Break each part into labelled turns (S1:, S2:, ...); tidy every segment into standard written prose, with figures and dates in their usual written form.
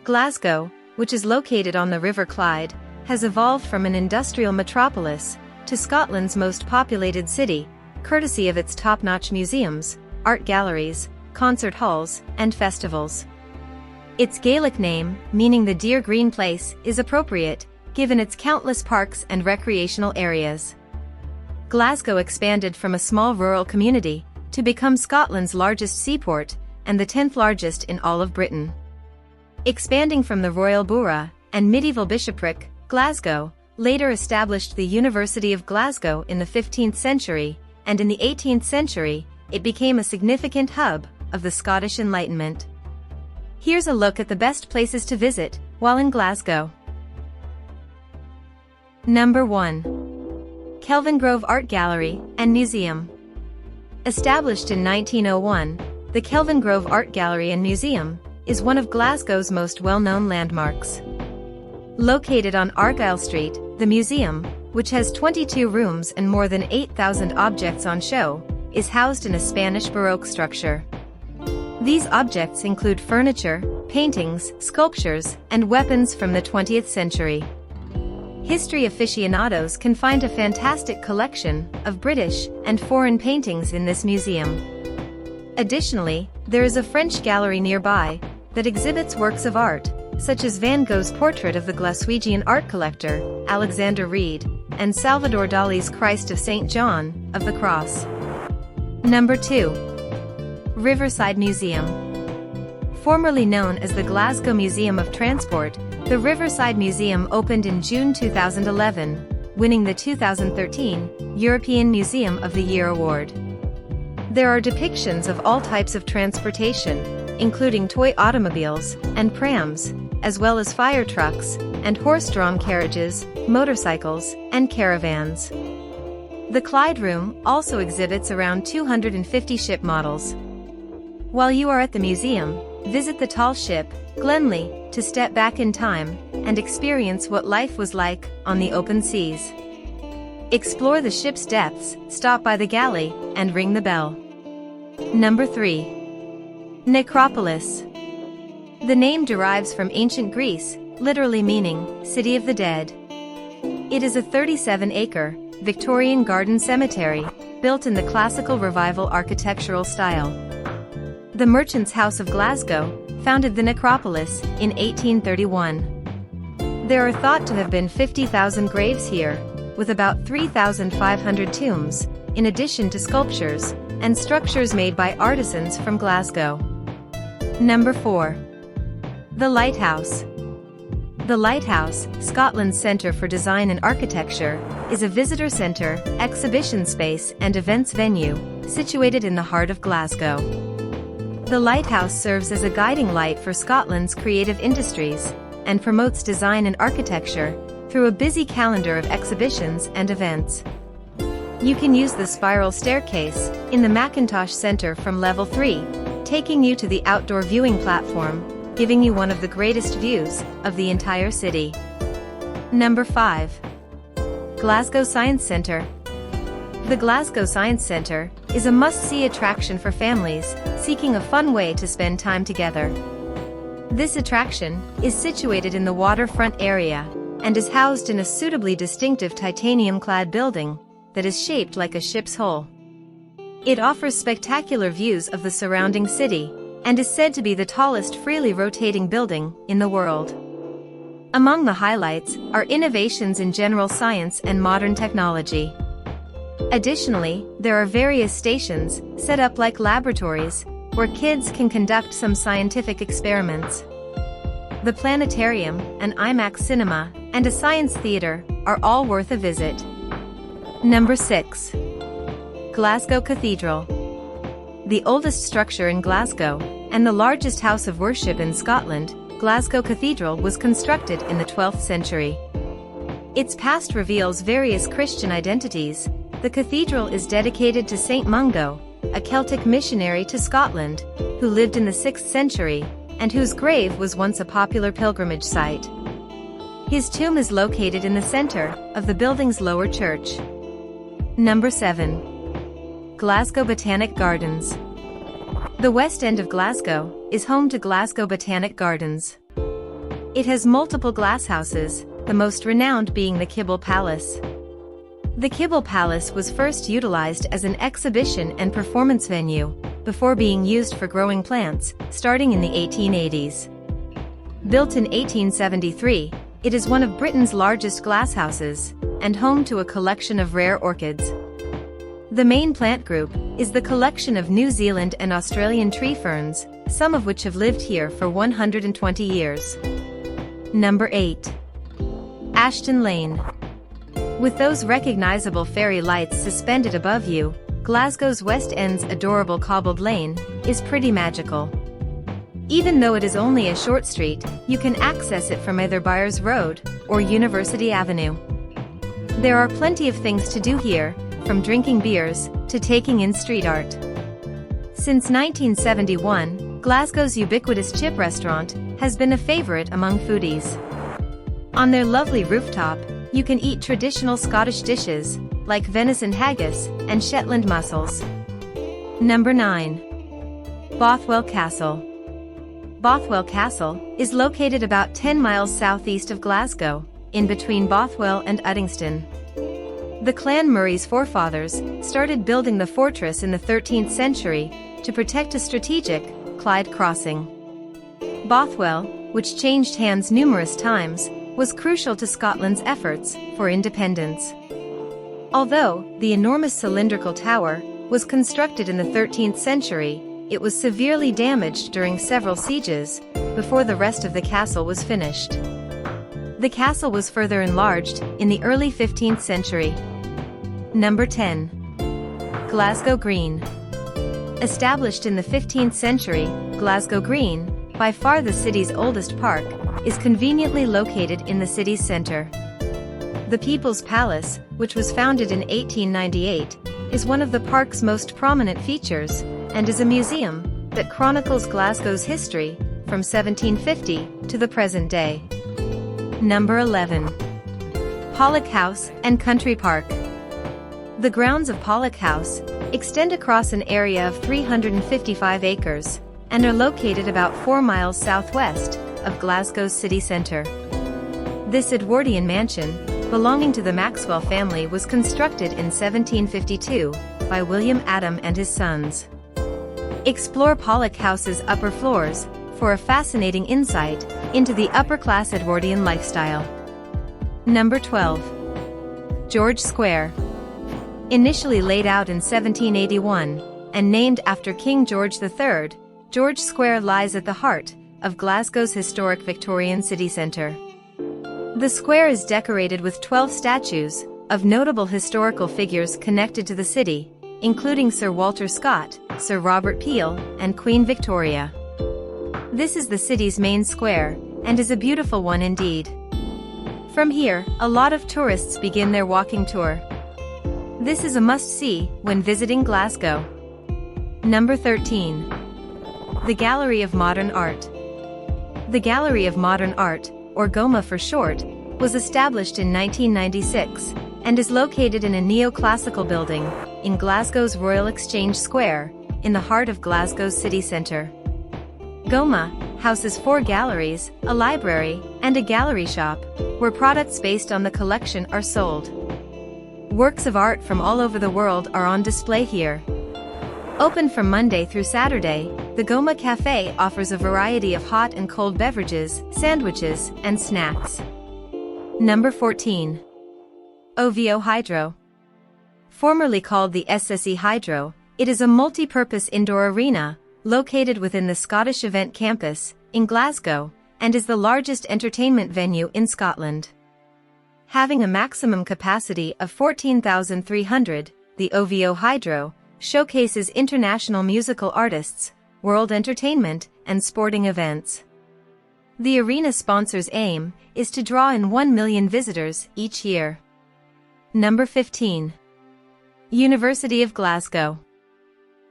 S1: Glasgow, which is located on the River Clyde, has evolved from an industrial metropolis to Scotland's most populated city, courtesy of its top-notch museums, art galleries, concert halls, and festivals. Its Gaelic name, meaning the Dear Green Place, is appropriate, given its countless parks and recreational areas. Glasgow expanded from a small rural community to become Scotland's largest seaport and the 10th largest in all of Britain. Expanding from the royal borough and medieval bishopric, Glasgow later established the University of Glasgow in the 15th century, and in the 18th century, it became a significant hub of the Scottish Enlightenment. Here's a look at the best places to visit while in Glasgow. Number 1. Kelvingrove Art Gallery and Museum. Established in 1901, the Kelvingrove Art Gallery and Museum is one of Glasgow's most well-known landmarks. Located on Argyle Street, the museum, which has 22 rooms and more than 8,000 objects on show, is housed in a Spanish Baroque structure. These objects include furniture, paintings, sculptures, and weapons from the 20th century. History aficionados can find a fantastic collection of British and foreign paintings in this museum. Additionally, there is a French gallery nearby that exhibits works of art, such as Van Gogh's portrait of the Glaswegian art collector, Alexander Reed, and Salvador Dali's Christ of St. John of the Cross. Number 2. Riverside Museum. Formerly known as the Glasgow Museum of Transport, the Riverside Museum opened in June 2011, winning the 2013 European Museum of the Year award. There are depictions of all types of transportation, including toy automobiles and prams, as well as fire trucks and horse-drawn carriages, motorcycles, and caravans. The Clyde Room also exhibits around 250 ship models. While you are at the museum, visit the tall ship, Glenley, to step back in time and experience what life was like on the open seas. Explore the ship's depths, stop by the galley, and ring the bell. Number 3. Necropolis. The name derives from ancient Greece, literally meaning City of the Dead. It is a 37-acre, Victorian garden cemetery, built in the classical revival architectural style. The Merchants' House of Glasgow founded the necropolis in 1831. There are thought to have been 50,000 graves here, with about 3,500 tombs, in addition to sculptures and structures made by artisans from Glasgow. Number 4. The Lighthouse. The Lighthouse, Scotland's Centre for Design and Architecture, is a visitor centre, exhibition space and events venue, situated in the heart of Glasgow. The Lighthouse serves as a guiding light for Scotland's creative industries, and promotes design and architecture through a busy calendar of exhibitions and events. You can use the spiral staircase in the Macintosh Centre from level 3, taking you to the outdoor viewing platform, giving you one of the greatest views of the entire city. Number 5. Glasgow Science Centre. The Glasgow Science Centre is a must-see attraction for families seeking a fun way to spend time together. This attraction is situated in the waterfront area and is housed in a suitably distinctive titanium-clad building that is shaped like a ship's hull. It offers spectacular views of the surrounding city and is said to be the tallest freely rotating building in the world. Among the highlights are innovations in general science and modern technology. Additionally, there are various stations set up like laboratories where kids can conduct some scientific experiments. The planetarium, an IMAX cinema, and a science theater are all worth a visit. Number 6. Glasgow Cathedral. The oldest structure in Glasgow and the largest house of worship in Scotland, Glasgow Cathedral was constructed in the 12th century. Its past reveals various Christian identities. The cathedral is dedicated to Saint Mungo, a Celtic missionary to Scotland, who lived in the 6th century, and whose grave was once a popular pilgrimage site. His tomb is located in the center of the building's lower church. Number 7. Glasgow Botanic Gardens. The West End of Glasgow is home to Glasgow Botanic Gardens. It has multiple glasshouses, the most renowned being the Kibble Palace. The Kibble Palace was first utilized as an exhibition and performance venue, before being used for growing plants, starting in the 1880s. Built in 1873, it is one of Britain's largest glasshouses, and home to a collection of rare orchids. The main plant group is the collection of New Zealand and Australian tree ferns, some of which have lived here for 120 years. Number 8. Ashton Lane. With those recognizable fairy lights suspended above you, Glasgow's West End's adorable cobbled lane is pretty magical. Even though it is only a short street, you can access it from either Byres Road or University Avenue. There are plenty of things to do here, from drinking beers to taking in street art. Since 1971, Glasgow's ubiquitous chip restaurant has been a favorite among foodies. On their lovely rooftop, you can eat traditional Scottish dishes, like venison haggis and Shetland mussels. Number 9. Bothwell Castle. Bothwell Castle is located about 10 miles southeast of Glasgow, in between Bothwell and Uddingston. The Clan Murray's forefathers started building the fortress in the 13th century to protect a strategic Clyde crossing. Bothwell, which changed hands numerous times, was crucial to Scotland's efforts for independence. Although the enormous cylindrical tower was constructed in the 13th century, it was severely damaged during several sieges before the rest of the castle was finished. The castle was further enlarged in the early 15th century. Number 10. Glasgow Green. Established in the 15th century, Glasgow Green, by far the city's oldest park, is conveniently located in the city's center. The People's Palace, which was founded in 1898, is one of the park's most prominent features, and is a museum that chronicles Glasgow's history from 1750 to the present day. Number 11. Pollock House and Country Park. The grounds of Pollock House extend across an area of 355 acres, and are located about 4 miles southwest of Glasgow's city centre. This Edwardian mansion, belonging to the Maxwell family, was constructed in 1752 by William Adam and his sons. Explore Pollock House's upper floors for a fascinating insight into the upper-class Edwardian lifestyle. Number 12. George Square. Initially laid out in 1781 and named after King George III, George Square lies at the heart of Glasgow's historic Victorian city centre. The square is decorated with 12 statues of notable historical figures connected to the city, including Sir Walter Scott, Sir Robert Peel, and Queen Victoria. This is the city's main square, and is a beautiful one indeed. From here, a lot of tourists begin their walking tour. This is a must-see when visiting Glasgow. Number 13. The Gallery of Modern Art. The Gallery of Modern Art, or GOMA for short, was established in 1996, and is located in a neoclassical building in Glasgow's Royal Exchange Square, in the heart of Glasgow's city centre. GOMA houses 4 galleries, a library, and a gallery shop, where products based on the collection are sold. Works of art from all over the world are on display here. Open from Monday through Saturday, the GOMA Cafe offers a variety of hot and cold beverages, sandwiches, and snacks. Number 14. OVO Hydro. Formerly called the SSE Hydro, it is a multi-purpose indoor arena, located within the Scottish Event Campus, in Glasgow, and is the largest entertainment venue in Scotland. Having a maximum capacity of 14,300, the OVO Hydro showcases international musical artists, world entertainment, and sporting events. The arena's sponsor's aim is to draw in 1 million visitors each year. Number 15. University of Glasgow.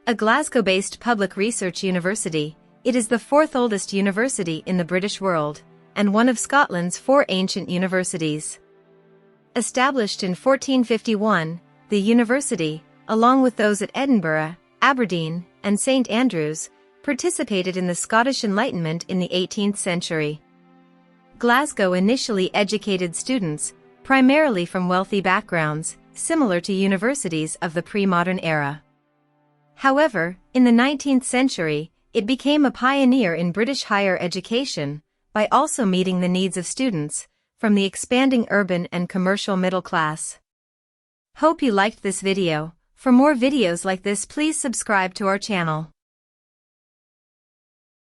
S1: A Glasgow-based public research university, it is the 4th oldest university in the British world, and one of Scotland's 4 ancient universities. Established in 1451, the university, along with those at Edinburgh, Aberdeen, and St Andrews, participated in the Scottish Enlightenment in the 18th century. Glasgow initially educated students, primarily from wealthy backgrounds, similar to universities of the pre-modern era. However, in the 19th century, it became a pioneer in British higher education, by also meeting the needs of students, from the expanding urban and commercial middle class. Hope you liked this video. For more videos like this, please subscribe to our channel.